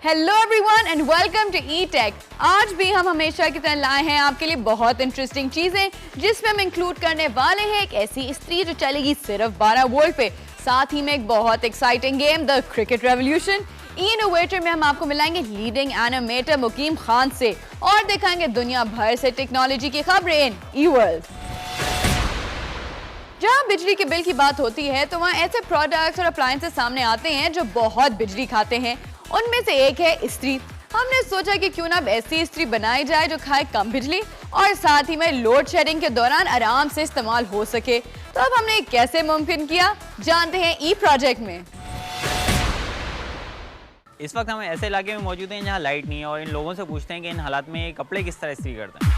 Hello everyone and welcome to E tech. आज भी हम हमेशा की तरह लाए हैं आपके लिए बहुत इंटरेस्टिंग चीजें, जिसमें हम इंक्लूड करने वाले हैं एक ऐसी इस्त्री जो चलेगी सिर्फ 12 वोल्ट पे, साथ ही में एक बहुत exciting game the cricket revolution. Innovator में हम आपको मिलाएंगे लीडिंग एनिमेटर मुकीम खान से और दिखाएंगे दुनिया भर से टेक्नोलॉजी की खबरें इन ई वर्ल्ड। जहाँ बिजली के बिल की बात होती है तो वहाँ ऐसे प्रोडक्ट्स और अप्लायंसेस सामने आते हैं जो बहुत बिजली खाते हैं। उनमें से एक है इस्त्री। हमने सोचा कि क्यों ना अब ऐसी इस्त्री बनाई जाए जो खाए कम बिजली और साथ ही में लोड शेडिंग के दौरान आराम से इस्तेमाल हो सके। तो अब हमने कैसे मुमकिन किया, जानते हैं ई प्रोजेक्ट में। इस वक्त हम ऐसे इलाके में मौजूद हैं जहाँ लाइट नहीं है और इन लोगों से पूछते हैं कि इन हालात में कपड़े किस तरह इस्त्री करते हैं।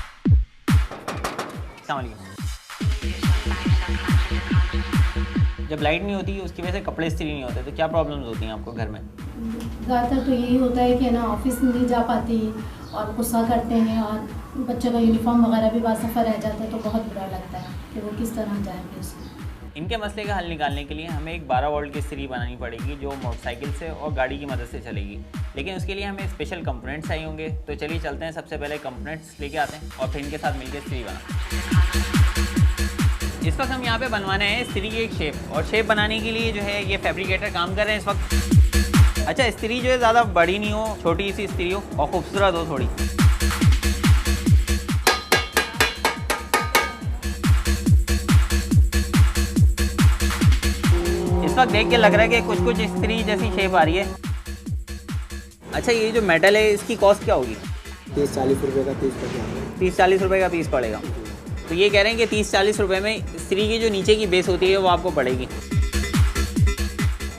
अस्सलाम वालेकुम। जब लाइट नहीं होती उसकी वजह से कपड़े इस्त्री नहीं होते, तो क्या प्रॉब्लम्स होती हैं आपको घर में? ज़्यादातर तो यही होता है कि ना ऑफिस नहीं जा पाती और गुस्सा करते हैं और बच्चों का यूनिफॉर्म वगैरह भी बासफ़ा रह जाता है, तो बहुत बुरा लगता है कि वो किस तरह जाएंगे उसको। इनके मसले का हल निकालने के लिए हमें एक 12 वोल्ट की इस्त्री बनानी पड़ेगी जो मोटरसाइकिल से और गाड़ी की मदद से चलेगी, लेकिन उसके लिए हमें स्पेशल कंपोनेंट्स चाहिए होंगे। तो चलिए चलते हैं, सबसे पहले कंपोनेंट्स लेके आते हैं और फिर इनके साथ मिलकर इस्त्री बनाते। इस वक्त हम यहाँ पे बनवाने हैं इस्त्री की एक शेप, और शेप बनाने के लिए जो है ये फैब्रिकेटर काम कर रहे हैं इस वक्त। अच्छा, इस्त्री जो है ज़्यादा बड़ी नहीं हो, छोटी सी इस्त्री हो और खूबसूरत हो थोड़ी। इस वक्त देख के लग रहा है कि कुछ कुछ इस्त्री जैसी शेप आ रही है। अच्छा, ये जो मेटल है इसकी कॉस्ट क्या होगी? 30-40 रुपये का पीस पड़ेगा। 30-40 रुपये का पीस पड़ेगा। तो ये कह रहे हैं कि 30-40 रुपये में इस्त्री की जो नीचे की बेस होती है वो आपको पड़ेगी।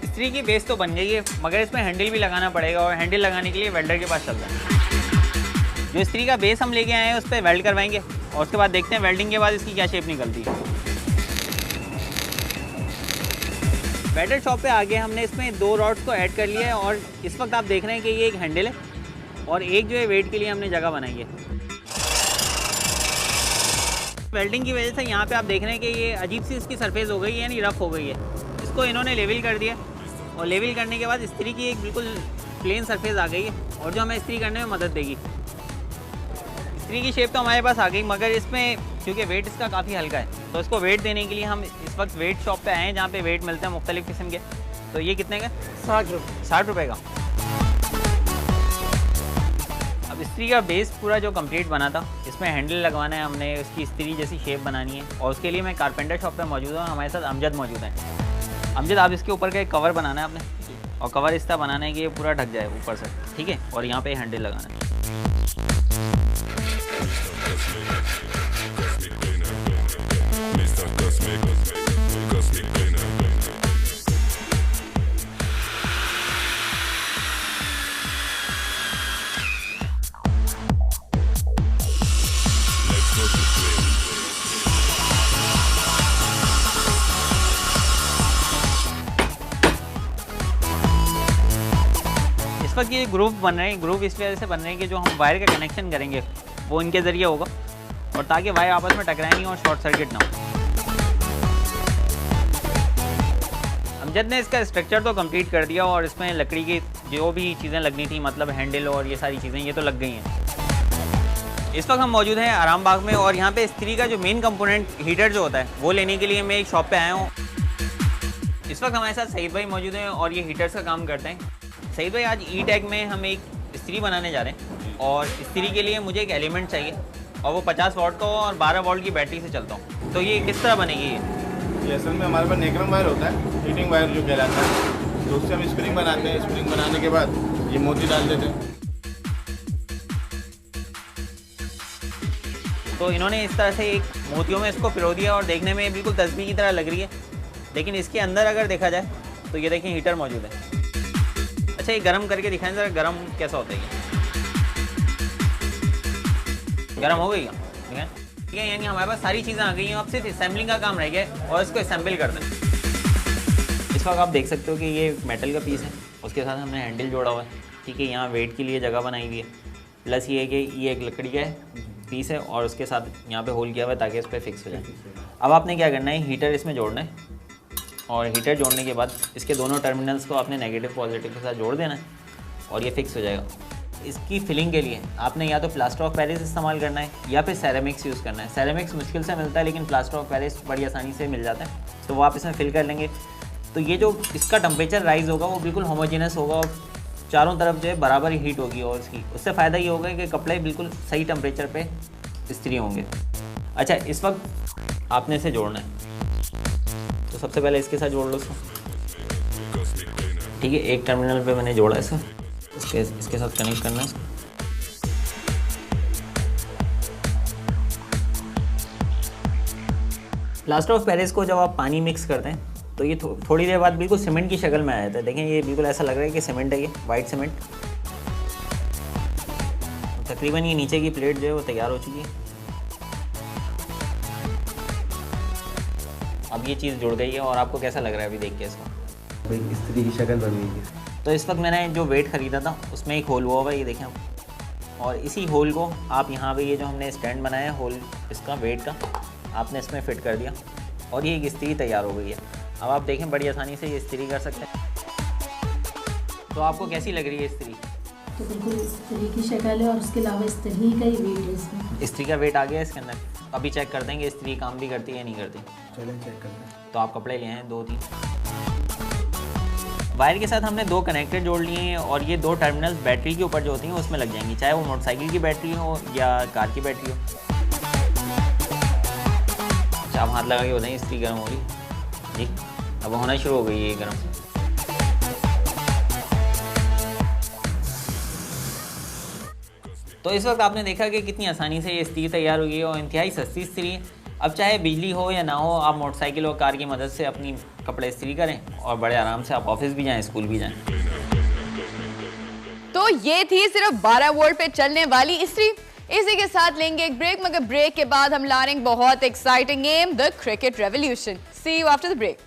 इस्त्री की बेस तो बन गई है, मगर इसमें हैंडल भी लगाना पड़ेगा और हैंडल लगाने के लिए वेल्डर के पास चलता है। जो इस्त्री का बेस हम लेके आए हैं उस पर वेल्ड करवाएंगे और उसके बाद देखते हैं वेल्डिंग के बाद इसकी क्या शेप निकलती है। वेल्डर शॉप पे आगे हमने इसमें 2 रॉड्स को ऐड कर लिया है और इस वक्त आप देख रहे हैं कि ये एक हैंडल है और एक जो है वेट के लिए हमने जगह बनाई है। वेल्डिंग की वजह से यहाँ पे आप देख रहे हैं कि ये अजीब सी इसकी सरफेस हो गई है, यानी रफ हो गई है। इसको इन्होंने लेवल कर दिया और लेवल करने के बाद इस्त्री की एक बिल्कुल प्लेन सरफेस आ गई है और जो हमें इस्त्री करने में मदद देगी। इस्त्री की शेप तो हमारे पास आ गई, मगर इसमें क्योंकि वेट इसका काफ़ी हल्का है तो इसको वेट देने के लिए हम इस वक्त वेट शॉप पे आए हैं जहाँ पे वेट मिलते हैं मुख्तलिफ़ किस्म के। तो ये कितने का? 60 रुपये का। अब इस्त्री का बेस पूरा जो कंप्लीट बना था, इसमें हैंडल लगवाना है हमने, उसकी इस्त्री जैसी शेप बनानी है और उसके लिए मैं कारपेंटर शॉप पे मौजूद हूँ। हमारे साथ अमजद मौजूद हैं। अमजद, आप इसके ऊपर का एक कवर बनाना है आपने और कवर इस तरह बनाना है कि ये पूरा ढक जाए ऊपर से, ठीक है? और यहाँ पे हैंडल लगाना है। इस वक्त ये ग्रुप बन रहे हैं। ग्रुप इस वजह से बन रहे हैं कि जो हम वायर का कनेक्शन करेंगे वो इनके ज़रिए होगा और ताकि वायर आपस में टकराए नहीं और शॉर्ट सर्किट ना हो। अमजद ने इसका स्ट्रक्चर तो कंप्लीट कर दिया और इसमें लकड़ी की जो भी चीज़ें लगनी थी, मतलब हैंडल और ये सारी चीज़ें, ये तो लग गई हैं। इस वक्त हम मौजूद हैं आराम बाग में और यहाँ पे इस्त्री का जो मेन कंपोनेंट हीटर जो होता है वो लेने के लिए मैं एक शॉप पे आया हूँ। इस वक्त हमारे साथ सईद भाई मौजूद हैं और ये हीटर्स का काम करते हैं। सईद भाई, आज ई टेक में हम एक इस्त्री बनाने जा रहे हैं और इस्त्री के लिए मुझे एक एलिमेंट चाहिए और वो 50 वाट का हो और 12 वोल्ट की बैटरी से चलता हूँ। तो ये किस तरह बनेगी? ये असल में हमारे पास नेक्रम वायर होता है, हीटिंग वायर जो कहलाता है, तो उससे हम स्प्रिंग बनाते हैं। स्प्रिंग बनाने के बाद ये मोती डाल देते हैं। तो इन्होंने इस तरह से एक मोतियों में इसको पिरो दिया और देखने में बिल्कुल तस्बीह की तरह लग रही है, लेकिन इसके अंदर अगर देखा जाए तो ये देखिए हीटर मौजूद है। अच्छा, ये गर्म करके दिखाएं ज़रा, गर्म कैसा होता है ये? गर्म हो गई क्या? ठीक है, यानी हमारे पास सारी चीज़ें आ गई हैं, अब सिर्फ असेंबलिंग का काम रह गया है और इसको असेंबल कर दें। इस वक्त आप देख सकते हो कि ये मेटल का पीस है, उसके साथ हमने हैंडल जोड़ा हुआ है, ठीक है? यहाँ वेट के लिए जगह बनाई हुई है, प्लस ये है कि ये एक लकड़ी का पीस है और उसके साथ यहाँ पे होल किया हुआ है ताकि इस पर फिक्स हो जाए। अब आपने क्या करना है, हीटर इसमें जोड़ना है और हीटर जोड़ने के बाद इसके दोनों टर्मिनल्स को आपने नेगेटिव पॉजिटिव के साथ जोड़ देना है और ये फिक्स हो जाएगा। इसकी फिलिंग के लिए आपने या तो प्लास्टर ऑफ पेरिस इस्तेमाल करना है या फिर सेरेमिक्स यूज़ करना है। सेरेमिक्स मुश्किल से मिलता है लेकिन प्लास्टर ऑफ पेरिस बड़ी आसानी से मिल जाता है, तो वो आप इसमें फिल कर लेंगे। तो ये जो इसका टेम्परेचर राइज़ होगा वो बिल्कुल होमोजेनस होगा और चारों तरफ जो है बराबर ही हीट होगी, और उससे फ़ायदा ये होगा कि कपड़े बिल्कुल सही टेम्परेचर पे इस्त्री होंगे। अच्छा, इस वक्त आपने इसे जोड़ना है, तो सबसे पहले इसके साथ जोड़ लो इसको। ठीक है, एक टर्मिनल पे मैंने जोड़ा इसको, इसके साथ कनेक्ट करना है इसको। प्लास्टर ऑफ पेरिस को जब आप पानी मिक्स करते हैं तो ये थोड़ी देर बाद बिल्कुल सीमेंट की शक्ल में आ जाता है। देखें, ये बिल्कुल ऐसा लग रहा है कि सीमेंट है, ये वाइट सीमेंट। तकरीबन ये नीचे की प्लेट जो है वो तैयार हो चुकी है। अब ये चीज़ जुड़ गई है और आपको कैसा लग रहा है अभी देख के इसको? स्त्री की शक्ल बन गई है। तो इस वक्त मैंने जो वेट ख़रीदा था उसमें एक होल हुआ हुआ है, ये देखें आप, और इसी होल को आप यहाँ पे ये जो हमने स्टैंड बनाया है होल इसका वेट का, आपने इसमें फिट कर दिया और ये एक इस्त्री तैयार हो गई है। अब आप देखें बड़ी आसानी से ये इस्त्री कर सकते हैं। तो आपको कैसी लग रही है इस्त्री? तो बिल्कुल इस्त्री की शक्ल है और उसके अलावा इस्त्री का ही वेट है इसमें। इस्त्री का वेट आ गया इसके अंदर। अभी चेक करते हैं कि इस्त्री काम भी करती है या नहीं करती। चलें चेक करते हैं। तो आप कपड़े लिए हैं 2-3। वायर के साथ हमने 2 कनेक्टर जोड़ लिए हैं और ये 2 टर्मिनल्स बैटरी के ऊपर जो होती हैं उसमें लग जाएंगी, चाहे वो मोटरसाइकिल की बैटरी हो या कार की बैटरी हो। अच्छा, आप हाथ लगा के बताइए इस्त्री गर्म हो रही जी? अब होना शुरू हो गई है ये गर्म। तो इस वक्त आपने देखा कि कितनी आसानी से ये इस्त्री तैयार हो गई है और इंतहाई सस्ती इस्त्री है। अब चाहे बिजली हो या ना हो, आप मोटरसाइकिल और कार की मदद से अपनी कपड़े इस्त्री करें और बड़े आराम से आप ऑफिस भी जाएं, स्कूल भी जाएं। तो ये थी सिर्फ 12 वोल्ट पे चलने वाली इस्त्री। इसी के साथ लेंगे एक ब्रेक, मगर ब्रेक के बाद हम ला रहे हैं बहुत exciting game, the cricket revolution. See you after the break.